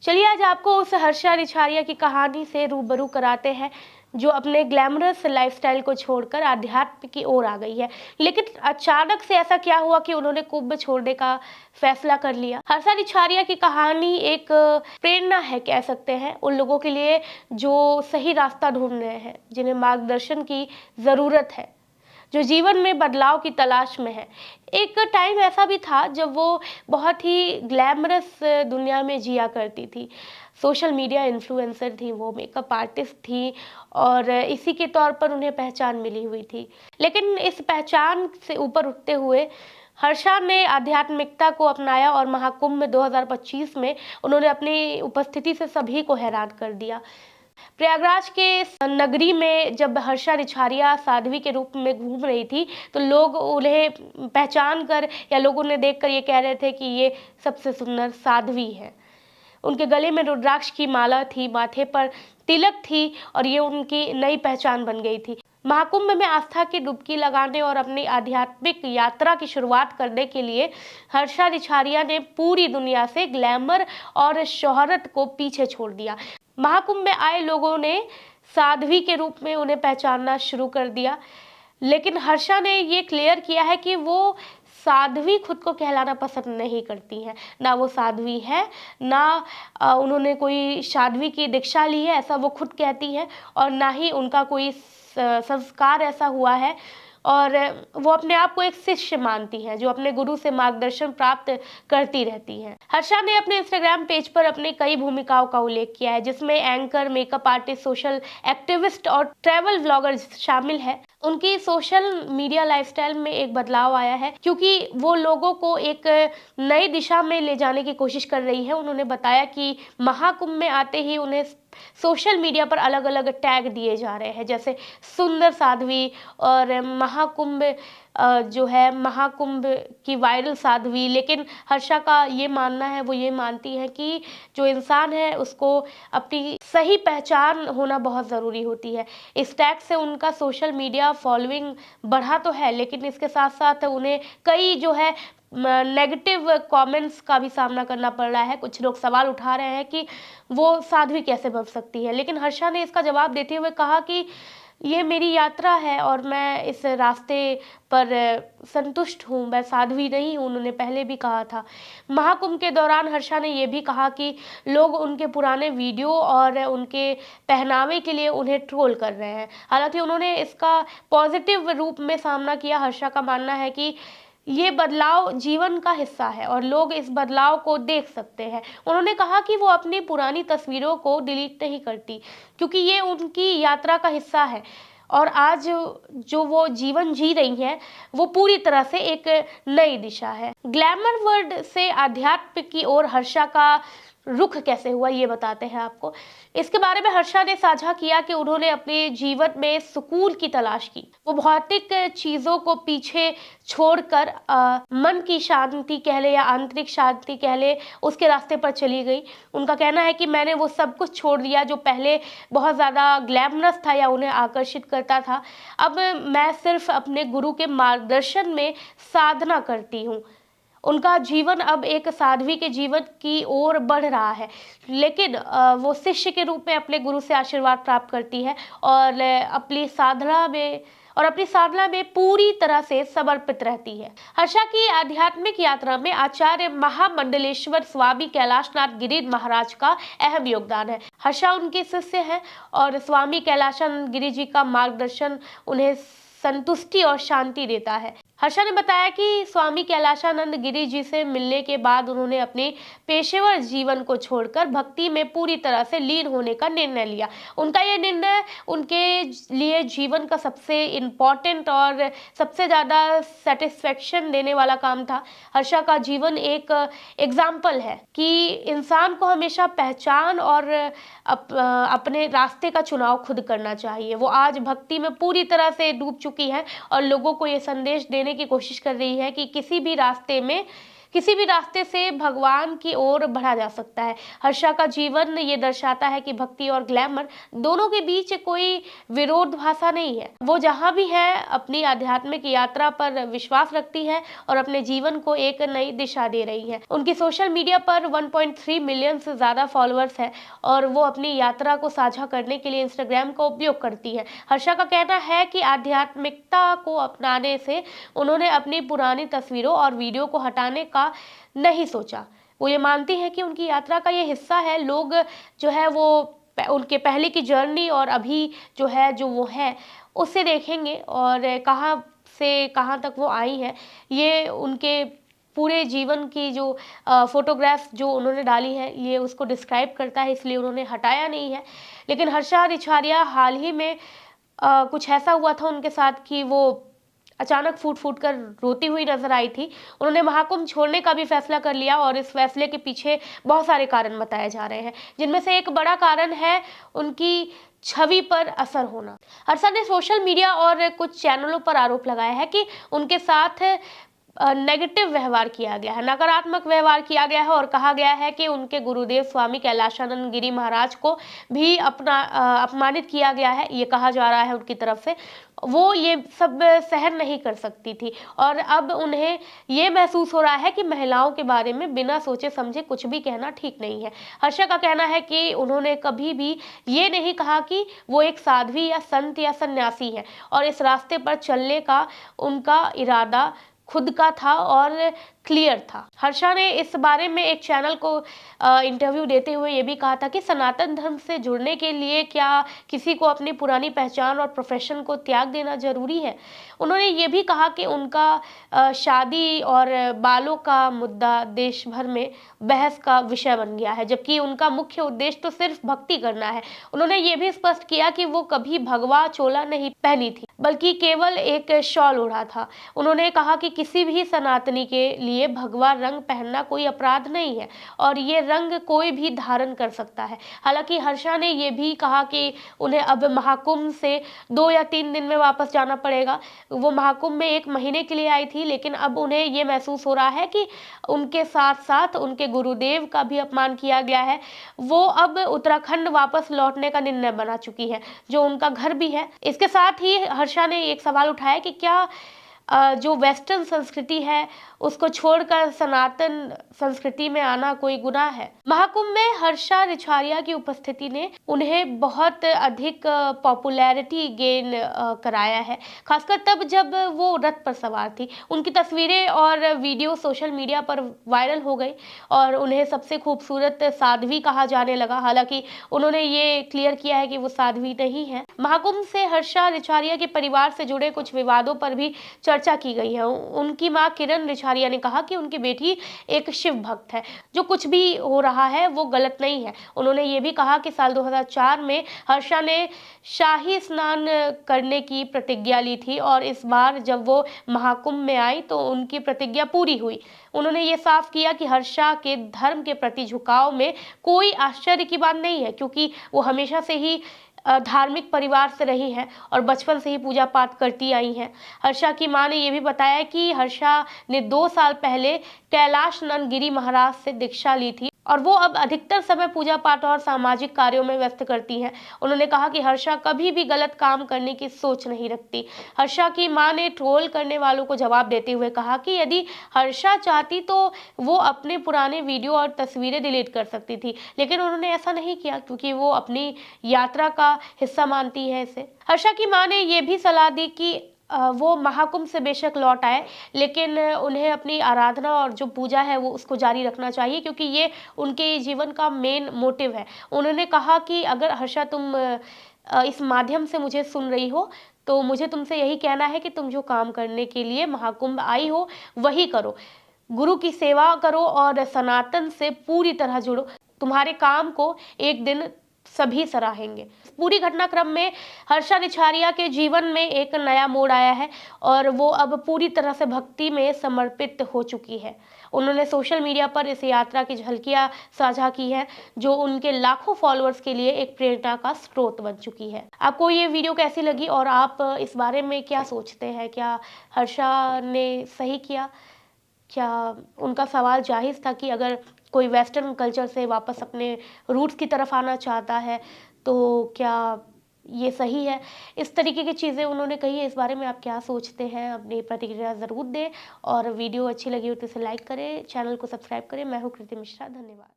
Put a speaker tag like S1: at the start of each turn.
S1: चलिए आज आपको उस हर्षा रिछारिया की कहानी से रूबरू कराते हैं जो अपने ग्लैमरस लाइफस्टाइल को छोड़कर आध्यात्म की ओर आ गई है। लेकिन अचानक से ऐसा क्या हुआ कि उन्होंने कुंभ छोड़ने का फैसला कर लिया। हर्षा रिछारिया की कहानी एक प्रेरणा है कह सकते हैं उन लोगों के लिए जो सही रास्ता ढूंढ रहे हैं, जिन्हें मार्गदर्शन की जरूरत है, जो जीवन में बदलाव की तलाश में है। एक टाइम ऐसा भी था जब वो बहुत ही ग्लैमरस दुनिया में जिया करती थी। सोशल मीडिया इन्फ्लुएंसर थी, वो मेकअप आर्टिस्ट थी और इसी के तौर पर उन्हें पहचान मिली हुई थी। लेकिन इस पहचान से ऊपर उठते हुए हर्षा ने आध्यात्मिकता को अपनाया और महाकुंभ 2025 में उन्होंने अपनी उपस्थिति से सभी को हैरान कर दिया। प्रयागराज के नगरी में जब हर्षा रिछारिया साध्वी के रूप में घूम रही थी तो लोग उन्हें पहचान कर या लोग उन्हें देखकर ये कह रहे थे कि ये सबसे सुंदर साध्वी है। उनके गले में रुद्राक्ष की माला थी, माथे पर तिलक थी और ये उनकी नई पहचान बन गई थी। महाकुंभ में आस्था की डुबकी लगाने और अपनी आध्यात्मिक यात्रा की शुरुआत करने के लिए हर्षा रिछारिया ने पूरी दुनिया से ग्लैमर और शोहरत को पीछे छोड़ दिया। महाकुंभ में आए लोगों ने साध्वी के रूप में उन्हें पहचानना शुरू कर दिया। लेकिन हर्षा ने ये क्लियर किया है कि वो साध्वी खुद को कहलाना पसंद नहीं करती हैं। ना वो साध्वी है, ना उन्होंने कोई साध्वी की दीक्षा ली है ऐसा वो खुद कहती हैं, और ना ही उनका कोई संस्कार ऐसा हुआ है। और वो अपने आप को एक शिष्य मानती हैं जो अपने गुरु से मार्गदर्शन प्राप्त करती रहती हैं। हर्षा ने अपने इंस्टाग्राम पेज पर अपनी कई भूमिकाओं का उल्लेख किया है, जिसमें anchor, makeup artist, social activist और ट्रैवल व्लॉगर शामिल है। उनकी सोशल मीडिया लाइफस्टाइल में एक बदलाव आया है क्योंकि वो लोगों को एक नई दिशा में ले जाने की कोशिश कर रही है। उन्होंने बताया कि महाकुंभ में आते ही उन्हें सोशल मीडिया पर अलग अलग टैग दिए जा रहे हैं, जैसे सुंदर साध्वी और महाकुंभ जो है महाकुंभ की वायरल साध्वी। लेकिन हर्षा का ये मानना है, वो ये मानती है कि जो इंसान है उसको अपनी सही पहचान होना बहुत ज़रूरी होती है। इस टैग से उनका सोशल मीडिया फॉलोइंग बढ़ा तो है, लेकिन इसके साथ साथ उन्हें कई जो है नेगेटिव कमेंट्स का भी सामना करना पड़ रहा है। कुछ लोग सवाल उठा रहे हैं कि वो साध्वी कैसे बन सकती है, लेकिन हर्षा ने इसका जवाब देते हुए कहा कि ये मेरी यात्रा है और मैं इस रास्ते पर संतुष्ट हूँ, मैं साध्वी नहीं हूँ। उन्होंने पहले भी कहा था। महाकुंभ के दौरान हर्षा ने ये भी कहा कि लोग उनके पुराने वीडियो और उनके पहनावे के लिए उन्हें ट्रोल कर रहे हैं। हालांकि उन्होंने इसका पॉजिटिव रूप में सामना किया। हर्षा का मानना है कि ये बदलाव जीवन का हिस्सा है और लोग इस बदलाव को देख सकते हैं। उन्होंने कहा कि वो अपनी पुरानी तस्वीरों को डिलीट नहीं करती क्योंकि ये उनकी यात्रा का हिस्सा है और आज जो वो जीवन जी रही हैं वो पूरी तरह से एक नई दिशा है। ग्लैमर वर्ल्ड से आध्यात्म की ओर हर्षा का रुख कैसे हुआ ये बताते हैं आपको। इसके बारे में हर्षा ने साझा किया कि उन्होंने अपने जीवन में सुकून की तलाश की। वो भौतिक चीजों को पीछे छोड़कर मन की शांति कह ले या आंतरिक शांति कह ले, उसके रास्ते पर चली गई। उनका कहना है कि मैंने वो सब कुछ छोड़ दिया जो पहले बहुत ज़्यादा ग्लैमरस था या उन्हें आकर्षित करता था। अब मैं सिर्फ अपने गुरु के मार्गदर्शन में साधना करती हूँ। उनका जीवन अब एक साध्वी के जीवन की ओर बढ़ रहा है, लेकिन वो शिष्य के रूप में अपने गुरु से आशीर्वाद प्राप्त करती है और अपनी साधना में पूरी तरह से समर्पित रहती है। हर्षा की आध्यात्मिक यात्रा में आचार्य महामंडलेश्वर स्वामी कैलाशनाथ गिरी महाराज का अहम योगदान है। हर्षा उनके शिष्य हैं और स्वामी कैलाशानंद गिरी जी का मार्गदर्शन उन्हें संतुष्टि और शांति देता है। हर्षा ने बताया कि स्वामी कैलाशानंद गिरी जी से मिलने के बाद उन्होंने अपने पेशेवर जीवन को छोड़कर भक्ति में पूरी तरह से लीन होने का निर्णय लिया। उनका ये निर्णय उनके लिए जीवन का सबसे इम्पोर्टेंट और सबसे ज़्यादा सेटिस्फेक्शन देने वाला काम था। हर्षा का जीवन एक एग्जाम्पल है कि इंसान को हमेशा पहचान और अपने रास्ते का चुनाव खुद करना चाहिए। वो आज भक्ति में पूरी तरह से डूब चुकी है और लोगों को ये संदेश देने की कोशिश कर रही है कि किसी भी रास्ते में किसी भी रास्ते से भगवान की ओर बढ़ा जा सकता है। हर्षा का जीवन ये दर्शाता है कि भक्ति और ग्लैमर दोनों के बीच कोई विरोधाभास नहीं है। वो जहाँ भी है अपनी आध्यात्मिक यात्रा पर विश्वास रखती है और अपने जीवन को एक नई दिशा दे रही है। उनकी सोशल मीडिया पर 1.3 मिलियन से ज्यादा फॉलोअर्स है और वो अपनी यात्रा को साझा करने के लिए इंस्टाग्राम का उपयोग करती है। हर्षा का कहना है कि आध्यात्मिकता को अपनाने से उन्होंने अपनी पुरानी तस्वीरों और वीडियो को हटाने का नहीं सोचा। वो ये मानती है कि उनकी यात्रा का ये हिस्सा है। लोग जो है वो उनके पहले की जर्नी और अभी जो है जो वो है उसे देखेंगे और कहाँ से कहाँ तक वो आई है, ये उनके पूरे जीवन की जो फोटोग्राफ्स जो उन्होंने डाली है ये उसको डिस्क्राइब करता है, इसलिए उन्होंने हटाया नहीं है। लेकिन हर्षा रिछारिया हाल ही में कुछ ऐसा हुआ था उनके साथ कि वो अचानक फूट फूट कर रोती हुई नजर आई थी। उन्होंने महाकुंभ छोड़ने का भी फैसला कर लिया और इस फैसले के पीछे बहुत सारे कारण बताए जा रहे हैं, जिनमें से एक बड़ा कारण है उनकी छवि पर असर होना। हर्षा ने सोशल मीडिया और कुछ चैनलों पर आरोप लगाया है कि उनके साथ नेगेटिव व्यवहार किया गया है, नकारात्मक व्यवहार किया गया है और कहा गया है कि उनके गुरुदेव स्वामी कैलाशानंद गिरी महाराज को भी अपमानित किया गया है। ये कहा जा रहा है उनकी तरफ से। वो ये सब सहन नहीं कर सकती थी और अब उन्हें ये महसूस हो रहा है कि महिलाओं के बारे में बिना सोचे समझे कुछ भी कहना ठीक नहीं है। हर्षा का कहना है कि उन्होंने कभी भी ये नहीं कहा कि वो एक साध्वी या संत या सन्यासी है और इस रास्ते पर चलने का उनका इरादा खुद का था और क्लियर था। हर्षा ने इस बारे में एक चैनल को इंटरव्यू देते हुए ये भी कहा था कि सनातन धर्म से जुड़ने के लिए क्या किसी को अपनी पुरानी पहचान और प्रोफेशन को त्याग देना जरूरी है। उन्होंने ये भी कहा कि उनका शादी और बालों का मुद्दा देश भर में बहस का विषय बन गया है, जबकि उनका मुख्य उद्देश्य तो सिर्फ भक्ति करना है। उन्होंने ये भी स्पष्ट किया कि वो कभी भगवा चोला नहीं पहनी थी, बल्कि केवल एक शॉल ओढ़ा था। उन्होंने कहा कि किसी भी सनातनी के लिए भगवा रंग पहनना कोई अपराध नहीं है और ये रंग कोई भी धारण कर सकता है। हालांकि हर्षा ने यह भी कहा कि उन्हें अब महाकुंभ से 2 या 3 दिन में वापस जाना पड़ेगा। वो महाकुंभ में 1 महीने के लिए आई थी, लेकिन अब उन्हें ये महसूस हो रहा है कि उनके साथ साथ उनके गुरुदेव का भी अपमान किया गया है। वो अब उत्तराखंड वापस लौटने का निर्णय बना चुकी है, जो उनका घर भी है। इसके साथ ही हर्षा ने एक सवाल उठाया कि क्या जो वेस्टर्न संस्कृति है उसको छोड़कर सनातन संस्कृति में आना कोई गुनाह है। महाकुंभ में हर्षा रिछारिया की उपस्थिति ने उन्हें बहुत अधिक पॉपुलैरिटी गेन कराया है, खासकर तब जब वो रथ पर सवार थी। उनकी तस्वीरें और वीडियो सोशल मीडिया पर वायरल हो गई और उन्हें सबसे खूबसूरत साध्वी कहा जाने लगा। हालांकि उन्होंने ये क्लियर किया है कि वो साध्वी नहीं है। महाकुंभ से हर्षा रिछारिया के परिवार से जुड़े कुछ विवादों पर भी चर्चा की गई है। उनकी मां किरण रिछारिया ने कहा कि उनकी बेटी एक शिव भक्त है, जो कुछ भी हो रहा है वो गलत नहीं है। उन्होंने ये भी कहा कि साल 2004 में हर्षा ने शाही स्नान करने की प्रतिज्ञा ली थी और इस बार जब वो महाकुंभ में आई तो उनकी प्रतिज्ञा पूरी हुई। उन्होंने ये साफ किया कि हर्षा के धर्म के प्रति झुकाव में कोई आश्चर्य की बात नहीं है, क्योंकि वो हमेशा से ही धार्मिक परिवार से रही हैं और बचपन से ही पूजा पाठ करती आई हैं। हर्षा की मां ने यह भी बताया कि हर्षा ने 2 साल पहले कैलाश नंद गिरी महाराज से दीक्षा ली थी और वो अब अधिकतर समय पूजा पाठ और सामाजिक कार्यों में व्यस्त करती हैं। उन्होंने कहा कि हर्षा कभी भी गलत काम करने की सोच नहीं रखती। हर्षा की मां ने ट्रोल करने वालों को जवाब देते हुए कहा कि यदि हर्षा चाहती तो वो अपने पुराने वीडियो और तस्वीरें डिलीट कर सकती थी, लेकिन उन्होंने ऐसा नहीं किया क्योंकि वो अपनी यात्रा का हिस्सा मानती है इसे। हर्षा की मां ने यह भी सलाह दी कि वो महाकुंभ से बेशक लौट आए, लेकिन उन्हें अपनी आराधना और जो पूजा है वो उसको जारी रखना चाहिए, क्योंकि ये उनके जीवन का मेन मोटिव है। उन्होंने कहा कि अगर हर्षा तुम इस माध्यम से मुझे सुन रही हो तो मुझे तुमसे यही कहना है कि तुम जो काम करने के लिए महाकुंभ आई हो वही करो, गुरु की सेवा करो और सनातन से पूरी तरह जुड़ो। तुम्हारे काम को एक दिन सभी सराहेंगे। पूरी घटनाक्रम में हर्षा रिछारिया के जीवन में एक नया मोड़ आया है और वो अब पूरी तरह से भक्ति में समर्पित हो चुकी है। उन्होंने सोशल मीडिया पर इस यात्रा की झलकियां साझा की है, जो उनके लाखों फॉलोअर्स के लिए एक प्रेरणा का स्रोत बन चुकी है। आपको ये वीडियो कैसी लगी और आप इस बारे में क्या सोचते हैं? क्या हर्षा ने सही किया? क्या उनका सवाल जायज़ था कि अगर कोई वेस्टर्न कल्चर से वापस अपने रूट्स की तरफ आना चाहता है, तो क्या ये सही है? इस तरीके की चीज़ें उन्होंने कही है, इस बारे में आप क्या सोचते हैं? अपनी प्रतिक्रिया ज़रूर दें और वीडियो अच्छी लगी हो तो इसे लाइक करें, चैनल को सब्सक्राइब करें। मैं हूँ कृति मिश्रा, धन्यवाद।